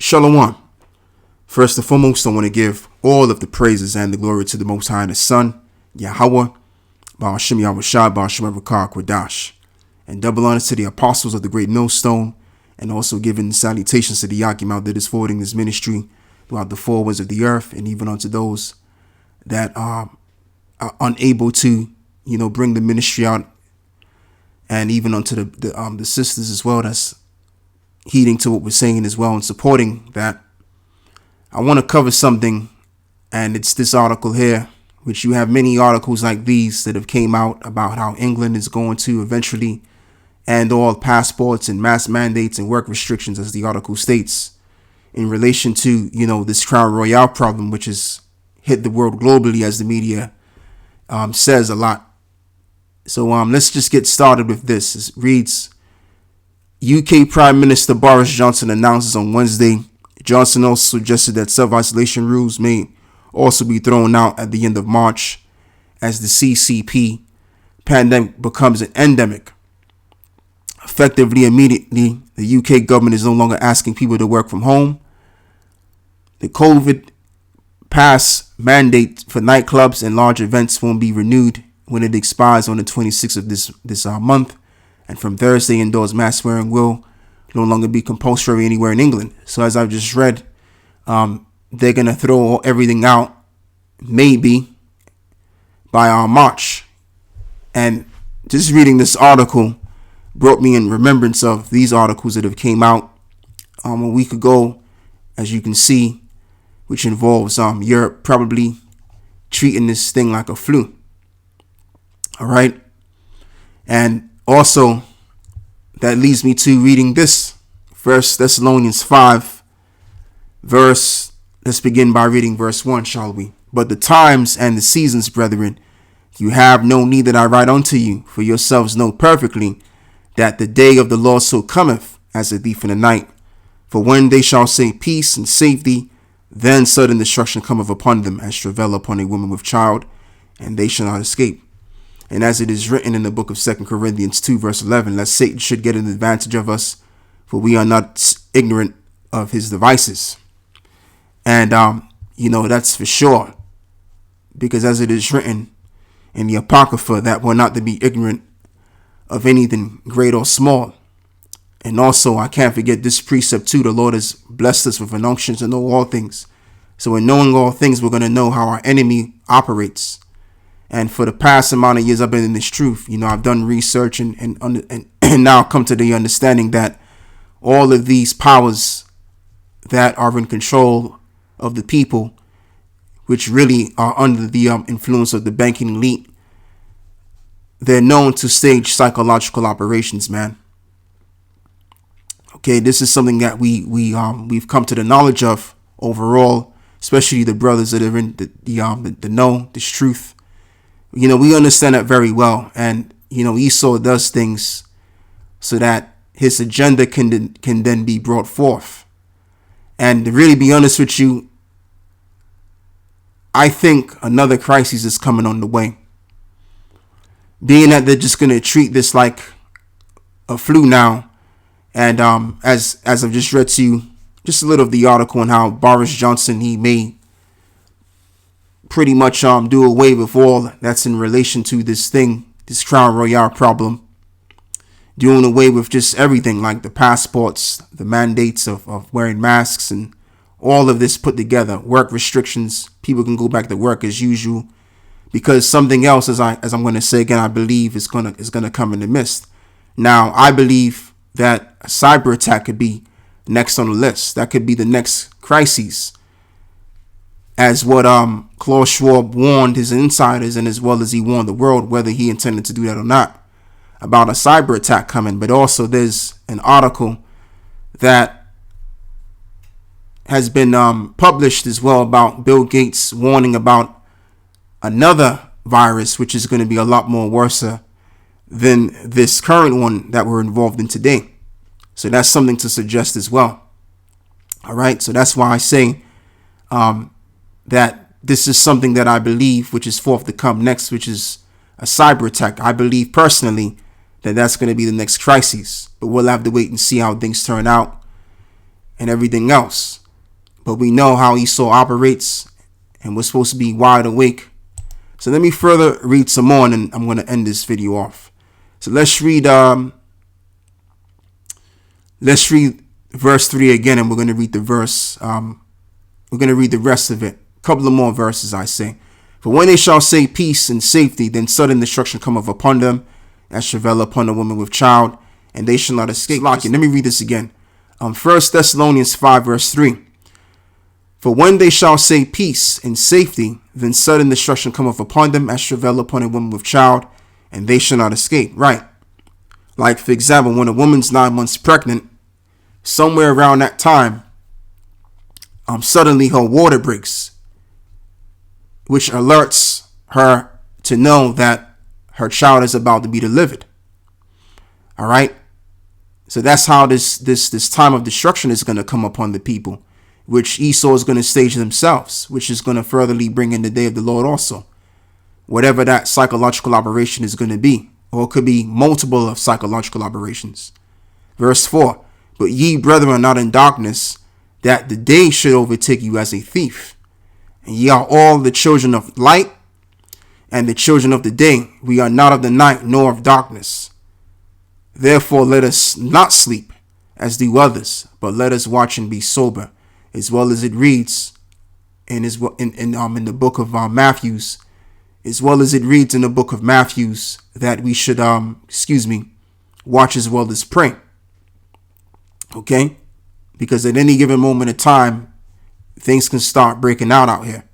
Shalom. First and foremost, I want to give all of the praises and the glory to the Most High and His Son, Yahweh, Ba'ashem Yahushua, Ba'ashem Rakar Kwadash, and double honors to the apostles of the great millstone, and also giving salutations to the Yakimah that is forwarding this ministry throughout the four winds of the earth, and even unto those that are unable to, bring the ministry out, and even unto the sisters as well that's heeding to what we're saying as well and supporting that. I want to cover something, and it's this article here, which you have many articles like these that have came out about how England is going to eventually end all passports and mass mandates and work restrictions, as the article states, in relation to, this Crown Royale problem, which has hit the world globally, as the media says a lot. So let's just get started with this. It reads, UK Prime Minister Boris Johnson announces on Wednesday. Johnson also suggested that self-isolation rules may also be thrown out at the end of March as the CCP pandemic becomes an endemic. Effectively, immediately, the UK government is no longer asking people to work from home. The COVID pass mandate for nightclubs and large events won't be renewed when it expires on the 26th of this month. And from Thursday, indoors mask wearing will no longer be compulsory anywhere in England. So as I've just read, they're going to throw everything out maybe by March. And just reading this article brought me in remembrance of these articles that have came out a week ago, as you can see, which involves Europe probably treating this thing like a flu. All right. And also, that leads me to reading this, 1 Thessalonians 5, verse. Let's begin by reading verse 1, shall we? But the times and the seasons, brethren, you have no need that I write unto you, for yourselves know perfectly that the day of the Lord so cometh as a thief in the night. For when they shall say peace and safety, then sudden destruction cometh upon them, as travail upon a woman with child, and they shall not escape. And as it is written in the book of 2 Corinthians 2, verse 11, lest Satan should get an advantage of us, for we are not ignorant of his devices. And, that's for sure. Because as it is written in the Apocrypha, that we're not to be ignorant of anything great or small. And also, I can't forget this precept too. The Lord has blessed us with an unction to know all things. So in knowing all things, we're going to know how our enemy operates. And for the past amount of years I've been in this truth, I've done research and now come to the understanding that all of these powers that are in control of the people, which really are under the influence of the banking elite, they're known to stage psychological operations, man. Okay, this is something that we've come to the knowledge of overall, especially the brothers that are in the know, this truth. We understand that very well. And, Esau does things so that his agenda can then be brought forth. And to really be honest with you, I think another crisis is coming on the way. Being that they're just going to treat this like a flu now. And as I've just read to you, just a little of the article on how Boris Johnson, he may pretty much do away with all that's in relation to this thing, this Crown Royale problem, doing away with just everything like the passports, the mandates of wearing masks, and all of this put together, work restrictions. People can go back to work as usual, because something else, as I'm going to say again, I believe is going to come in the midst. Now, I believe that a cyber attack could be next on the list. That could be the next crisis, as what Klaus Schwab warned his insiders, and as well as he warned the world, whether he intended to do that or not, about a cyber attack coming. But also there's an article that has been published as well about Bill Gates warning about another virus, which is going to be a lot more worse than this current one that we're involved in today. So that's something to suggest as well. All right. So that's why I say that this is something that I believe, which is forth to come next, which is a cyber attack. I believe personally that that's going to be the next crisis, but we'll have to wait and see how things turn out. and everything else. But we know how Esau operates, and we're supposed to be wide awake. So let me further read some more, and I'm going to end this video off. So let's read verse 3 again, and we're going to read the verse. We're going to read the rest of it. A couple of more verses, I say. For when they shall say peace and safety, then sudden destruction cometh upon them, as travail upon a woman with child, and they shall not escape. Let me read this again. 1 Thessalonians 5 verse 3. For when they shall say peace and safety, then sudden destruction cometh upon them, as travail upon a woman with child, and they shall not escape. Right. Like, for example, when a woman's 9 months pregnant, somewhere around that time, suddenly her water breaks, which alerts her to know that her child is about to be delivered. All right. So that's how this time of destruction is going to come upon the people, which Esau is going to stage themselves, which is going to furtherly bring in the day of the Lord also. Whatever that psychological operation is going to be, or it could be multiple of psychological operations. Verse 4, but ye brethren are not in darkness, that the day should overtake you as a thief. And ye are all the children of light and the children of the day. We are not of the night nor of darkness. Therefore let us not sleep as do others, but let us watch and be sober, as well as it reads in the book of Matthews, as well as it reads in the book of Matthews, that we should watch as well as pray. Okay? Because at any given moment of time, things can start breaking out here.